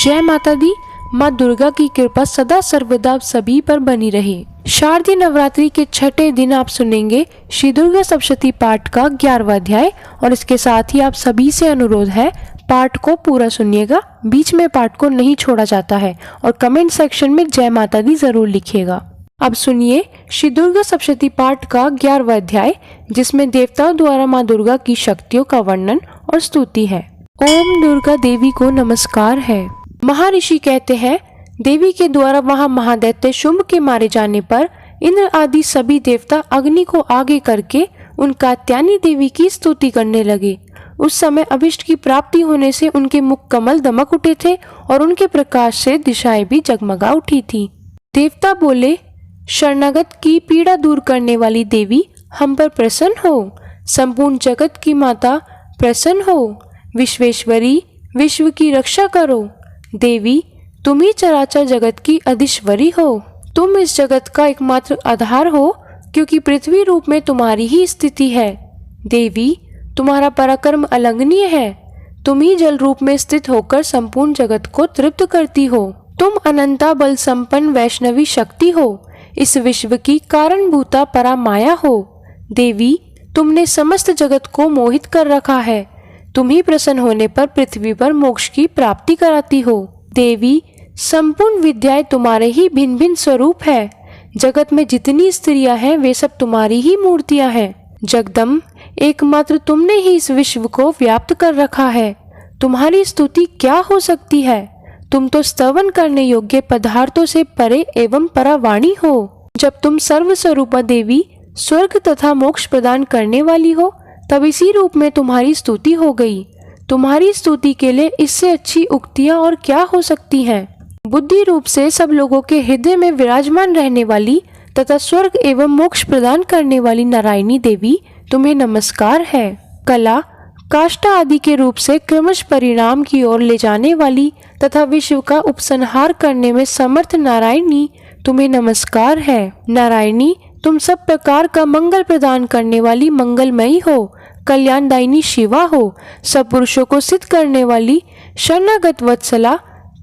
जय माता दी। माँ दुर्गा की कृपा सदा सर्वदा सभी पर बनी रहे। शारदीय नवरात्रि के छठे दिन आप सुनेंगे श्री दुर्गा सप्तशती पाठ का 11वां अध्याय और इसके साथ ही आप सभी से अनुरोध है पाठ को पूरा सुनिएगा, बीच में पाठ को नहीं छोड़ा जाता है और कमेंट सेक्शन में जय माता दी जरूर लिखिएगा। अब सुनिए श्री दुर्गा सप्तशती पाठ का 11वां अध्याय, जिसमें देवताओं द्वारा माँ दुर्गा की शक्तियों का वर्णन और स्तुति है। ओम दुर्गा देवी को नमस्कार है। महर्षि कहते हैं, देवी के द्वारा वहां महादैत्य शुंभ के मारे जाने पर इंद्र आदि सभी देवता अग्नि को आगे करके उन कात्यायनी देवी की स्तुति करने लगे। उस समय अभिष्ट की प्राप्ति होने से उनके मुख कमल दमक उठे थे और उनके प्रकाश से दिशाएं भी जगमगा उठी थी। देवता बोले, शरणागत की पीड़ा दूर करने वाली देवी हम पर प्रसन्न हो। संपूर्ण जगत की माता प्रसन्न हो। विश्वेश्वरी विश्व की रक्षा करो। देवी तुम ही चराचर जगत की अधीश्वरी हो। तुम इस जगत का एकमात्र आधार हो, क्योंकि पृथ्वी रूप में तुम्हारी ही स्थिति है। देवी तुम्हारा पराक्रम अलंघनीय है। तुम ही जल रूप में स्थित होकर संपूर्ण जगत को तृप्त करती हो। तुम अनंता बल संपन्न वैष्णवी शक्ति हो। इस विश्व की कारणभूता परा माया हो। देवी तुमने समस्त जगत को मोहित कर रखा है। तुम ही प्रसन्न होने पर पृथ्वी पर मोक्ष की प्राप्ति कराती हो। देवी संपूर्ण विद्याएं तुम्हारे ही भिन्न भिन्न स्वरूप है। जगत में जितनी स्त्रियां हैं वे सब तुम्हारी ही मूर्तियां हैं। जगदम्ब एकमात्र तुमने ही इस विश्व को व्याप्त कर रखा है। तुम्हारी स्तुति क्या हो सकती है। तुम तो स्तवन करने योग्य पदार्थों से परे एवं परावाणी हो। जब तुम सर्वस्वरूपा देवी स्वर्ग तथा मोक्ष प्रदान करने वाली हो, तब इसी रूप में तुम्हारी स्तुति हो गई। तुम्हारी स्तुति के लिए इससे अच्छी उक्तियां और क्या हो सकती हैं। बुद्धि रूप से सब लोगों के हृदय में विराजमान रहने वाली तथा स्वर्ग एवं मोक्ष प्रदान करने वाली नारायणी देवी तुम्हें नमस्कार है। कला काष्ठा आदि के रूप से क्रमश परिणाम की ओर ले जाने वाली तथा विश्व का उपसंहार करने में समर्थ नारायणी तुम्हें नमस्कार है। नारायणी तुम सब प्रकार का मंगल प्रदान करने वाली मंगलमयी हो। कल्याणदायिनी शिवा हो। सब पुरुषों को सिद्ध करने वाली शरणागत वत्सला,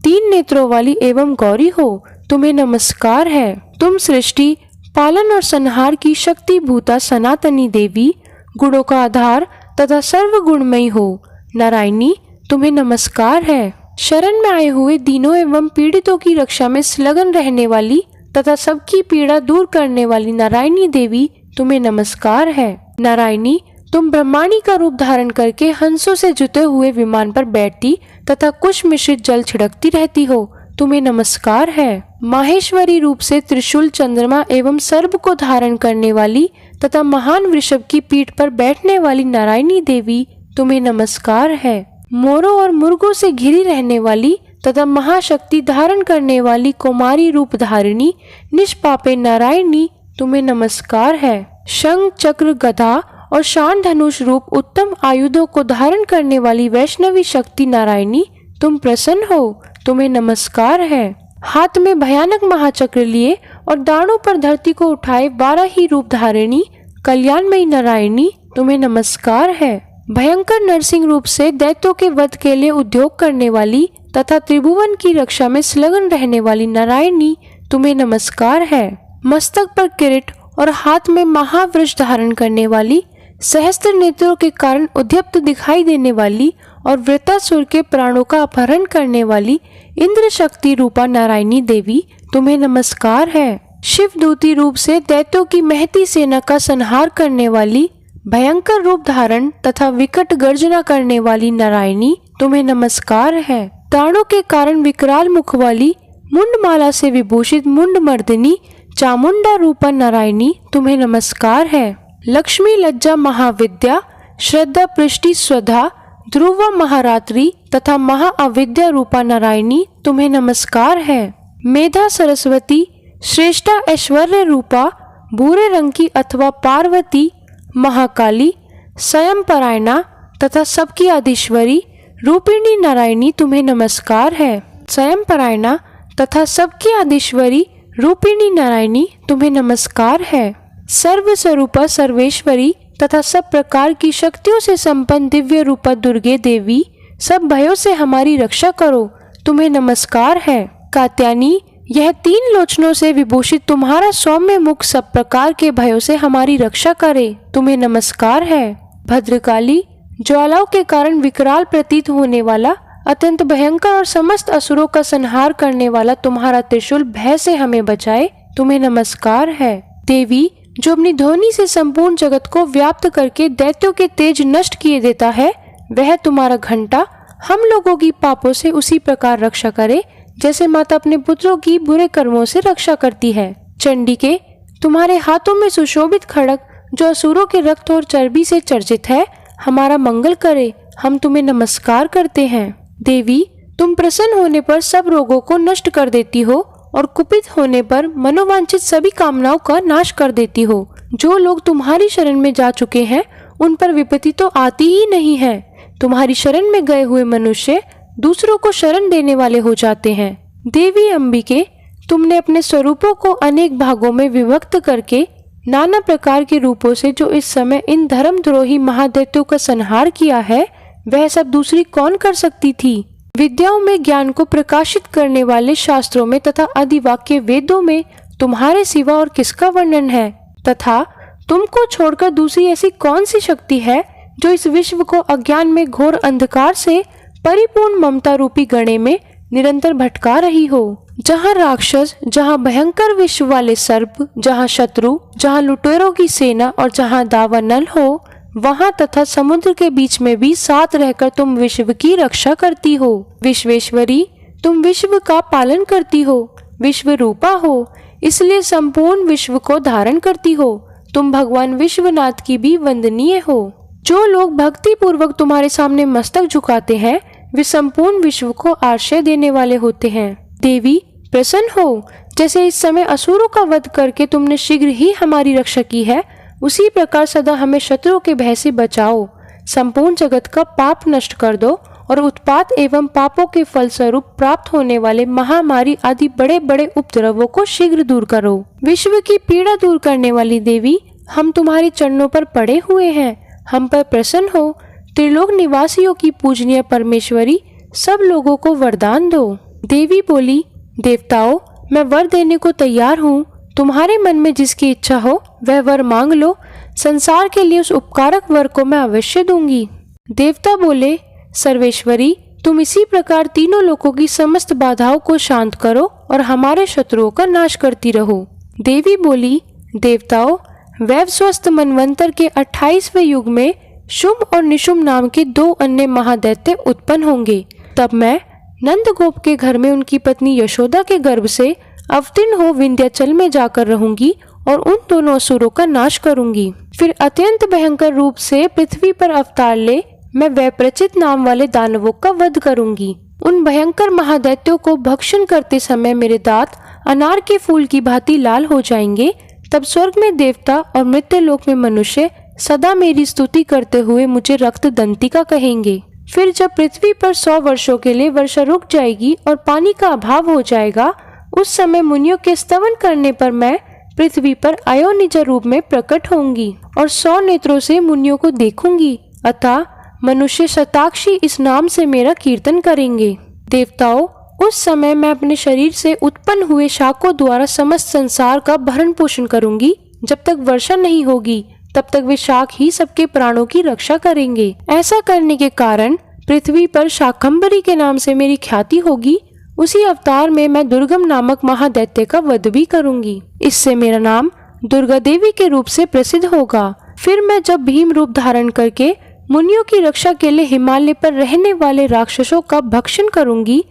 3 नेत्रों वाली एवं गौरी हो। तुम्हें नमस्कार है। तुम सृष्टि पालन और संहार की शक्ति भूता सनातनी देवी, गुणों का आधार तथा सर्व गुणमयी हो। नारायणी तुम्हें नमस्कार है। शरण में आए हुए दीनों एवं पीड़ितों की रक्षा में संलग्न रहने वाली तथा सबकी पीड़ा दूर करने वाली नारायणी देवी तुम्हें नमस्कार है। नारायणी तुम ब्रह्माणी का रूप धारण करके हंसों से जुते हुए विमान पर बैठती तथा कुश मिश्रित जल छिड़कती रहती हो। तुम्हें नमस्कार है। माहेश्वरी रूप से त्रिशूल चंद्रमा एवं सर्प को धारण करने वाली तथा महान वृषभ की पीठ पर बैठने वाली नारायणी देवी तुम्हें नमस्कार है। मोरों और मुर्गों से घिरी रहने वाली तथा महाशक्ति धारण करने वाली कुमारी रूप धारिणी निष्पापे नारायणी तुम्हें नमस्कार है। शंख चक्र गदा और शान धनुष रूप उत्तम आयुधों को धारण करने वाली वैष्णवी शक्ति नारायणी तुम प्रसन्न हो। तुम्हें नमस्कार है। हाथ में भयानक महाचक्र लिए और दाढ़ों पर धरती को उठाए 12 ही रूप धारिणी कल्याणमयी नारायणी तुम्हें नमस्कार है। भयंकर नरसिंह रूप से दैत्यों के वध के लिए उद्योग करने वाली तथा त्रिभुवन की रक्षा में संलग्न रहने वाली नारायणी तुम्हें नमस्कार है। मस्तक पर किरीट और हाथ में महावृष धारण करने वाली, सहस्त्र नेत्रों के कारण उद्यप्त दिखाई देने वाली और वृत्तासुर के प्राणों का अपहरण करने वाली इंद्र शक्ति रूपा नारायणी देवी तुम्हें नमस्कार है। शिवदूती रूप से दैत्यों की महती सेना का संहार करने वाली, भयंकर रूप धारण तथा विकट गर्जना करने वाली नारायणी तुम्हें नमस्कार है। दाढ़ों के कारण विकराल मुख वाली, मुंडमाला से विभूषित मुंड मर्दिनी चामुंडा रूपा नारायणी तुम्हें नमस्कार है। लक्ष्मी लज्जा महाविद्या, श्रद्धा पृष्टि स्वधा, ध्रुवा महारात्रि तथा महाअविद्या रूपा नारायणी तुम्हें नमस्कार है। मेधा सरस्वती, श्रेष्ठा ऐश्वर्य रूपा, भूरे रंग की अथवा पार्वती, महाकाली, स्वयं परायणा तथा सबकी आधीश्वरी रूपिणी नारायणी तुम्हें नमस्कार है। स्वयं परायणा तथा सबकी आधीश्वरी रूपिणी नारायणी तुम्हें नमस्कार है। सर्वस्वरूपा सर्वेश्वरी तथा सब प्रकार की शक्तियों से संपन्न दिव्य रूपा दुर्गे देवी, सब भयों से हमारी रक्षा करो। तुम्हें नमस्कार है। कात्यायनी, यह 3 लोचनों से विभूषित तुम्हारा सौम्य मुख सब प्रकार के भयों से हमारी रक्षा करे, तुम्हें नमस्कार है। भद्रकाली, ज्वालाओं के कारण विकराल प्रतीत होने वाला, अत्यंत भयंकर और समस्त असुरों का संहार करने वाला तुम्हारा त्रिशूल भय से हमें बचाए, तुम्हें नमस्कार है। देवी, जो अपनी ध्वनि से संपूर्ण जगत को व्याप्त करके दैत्यों के तेज नष्ट किए देता है, वह तुम्हारा घंटा हम लोगों की पापों से उसी प्रकार रक्षा करे जैसे माता अपने पुत्रों की बुरे कर्मों से रक्षा करती है। चंडिके, तुम्हारे हाथों में सुशोभित खड्ग जो असुरों के रक्त और चर्बी से चर्चित है, हमारा मंगल करे, हम तुम्हें नमस्कार करते हैं। देवी, तुम प्रसन्न होने पर सब रोगों को नष्ट कर देती हो और कुपित होने पर मनोवांछित सभी कामनाओं का नाश कर देती हो। जो लोग तुम्हारी शरण में जा चुके हैं उन पर विपत्ति तो आती ही नहीं है। तुम्हारी शरण में गए हुए मनुष्य दूसरों को शरण देने वाले हो जाते हैं। देवी अंबिके, तुमने अपने स्वरूपों को अनेक भागों में विभक्त करके नाना प्रकार के रूपों से जो इस समय इन धर्मद्रोही महादैत्यों का संहार किया है, वह सब दूसरी कौन कर सकती थी। विद्याओं में ज्ञान को प्रकाशित करने वाले शास्त्रों में तथा अधिवाक्य वेदों में तुम्हारे सिवा और किसका वर्णन है, तथा तुमको छोड़कर दूसरी ऐसी कौन सी शक्ति है जो इस विश्व को अज्ञान में घोर अंधकार से परिपूर्ण ममता रूपी गणे में निरंतर भटका रही हो। जहाँ राक्षस, जहाँ भयंकर विश्व वाले सर्प, जहाँ शत्रु, जहाँ लुटेरों की सेना और जहाँ दावानल हो, वहाँ तथा समुद्र के बीच में भी साथ रहकर तुम विश्व की रक्षा करती हो। विश्वेश्वरी, तुम विश्व का पालन करती हो, विश्व रूपा हो, इसलिए संपूर्ण विश्व को धारण करती हो। तुम भगवान विश्वनाथ की भी वंदनीय हो। जो लोग भक्ति पूर्वक तुम्हारे सामने मस्तक झुकाते हैं, वे संपूर्ण विश्व को आश्रय देने वाले होते हैं। देवी, प्रसन्न हो, जैसे इस समय असुरों का वध करके तुमने शीघ्र ही हमारी रक्षा की है, उसी प्रकार सदा हमें शत्रुओं के भय से बचाओ। संपूर्ण जगत का पाप नष्ट कर दो और उत्पात एवं पापों के फलस्वरूप प्राप्त होने वाले महामारी आदि बड़े बड़े उपद्रवों को शीघ्र दूर करो। विश्व की पीड़ा दूर करने वाली देवी, हम तुम्हारे चरणों पर पड़े हुए हैं, हम पर प्रसन्न हो। त्रिलोक निवासियों की पूजनीय परमेश्वरी, सब लोगों को वरदान दो। देवी बोली, देवताओं, मैं वर देने को तैयार हूँ। तुम्हारे मन में जिसकी इच्छा हो वह वर मांग लो। संसार के लिए उस उपकारक वर को मैं अवश्य दूंगी। देवता बोले, सर्वेश्वरी, तुम इसी प्रकार तीनों लोकों की समस्त बाधाओं को शांत करो और हमारे शत्रुओं का नाश करती रहो। देवी बोली, देवताओं, वैवस्वस्त मनवंतर के 28वें युग में शुंभ और निशुंभ नाम के 2 अन्य महादैत्य उत्पन्न होंगे। तब मैं नंदगोप के घर में उनकी पत्नी यशोदा के गर्भ से अवतीर्ण हो विंध्याचल में जाकर रहूंगी और उन दोनों असुरों का नाश करूंगी। फिर अत्यंत भयंकर रूप से पृथ्वी पर अवतार ले मैं वैप्रचित नाम वाले दानवों का वध करूंगी। उन भयंकर महादैत्यों को भक्षण करते समय मेरे दांत अनार के फूल की भांति लाल हो जाएंगे। तब स्वर्ग में देवता और मृत्यु लोक में मनुष्य सदा मेरी स्तुति करते हुए मुझे रक्त दंतिका कहेंगे। फिर जब पृथ्वी पर 100 वर्षों के लिए वर्षा रुक जाएगी और पानी का अभाव हो जाएगा, उस समय मुनियों के स्तवन करने पर मैं पृथ्वी पर अयोनिज रूप में प्रकट होंगी और 100 नेत्रों से मुनियों को देखूंगी। अतः मनुष्य शताक्षी इस नाम से मेरा कीर्तन करेंगे। देवताओं, उस समय मैं अपने शरीर से उत्पन्न हुए शाकों द्वारा समस्त संसार का भरण पोषण करूंगी। जब तक वर्षा नहीं होगी तब तक वे शाक ही सबके प्राणों की रक्षा करेंगे। ऐसा करने के कारण पृथ्वी पर शाकंभरी के नाम से मेरी ख्याति होगी। उसी अवतार में मैं दुर्गम नामक महादैत्य का वध भी करूंगी। इससे मेरा नाम दुर्गा देवी के रूप से प्रसिद्ध होगा। फिर मैं जब भीम रूप धारण करके मुनियों की रक्षा के लिए हिमालय पर रहने वाले राक्षसों का भक्षण करूंगी,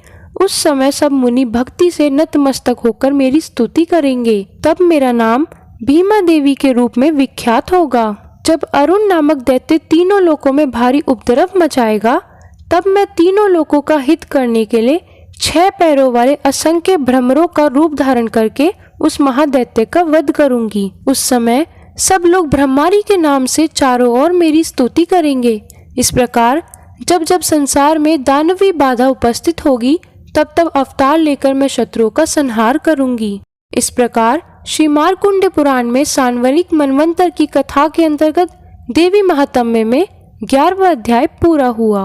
उस समय सब मुनि भक्ति से नतमस्तक होकर मेरी स्तुति करेंगे। तब मेरा नाम भीमा देवी के रूप में विख्यात होगा। जब अरुण नामक दैत्य तीनों लोकों में भारी उपद्रव मचाएगा, तब मैं तीनों लोकों का हित करने के लिए 6 पैरों वाले असंख्य भ्रमरों का रूप धारण करके उस महादैत्य का वध करूंगी। उस समय सब लोग ब्रह्मारी के नाम से चारों ओर मेरी स्तुति करेंगे। इस प्रकार जब जब संसार में दानवी बाधा उपस्थित होगी, तब तब अवतार लेकर मैं शत्रुओं का संहार करूंगी। इस प्रकार श्री मार्कुंड पुराण में सांवरिक मनवंतर की कथा के अंतर्गत देवी महात्म्य में 11वां अध्याय पूरा हुआ।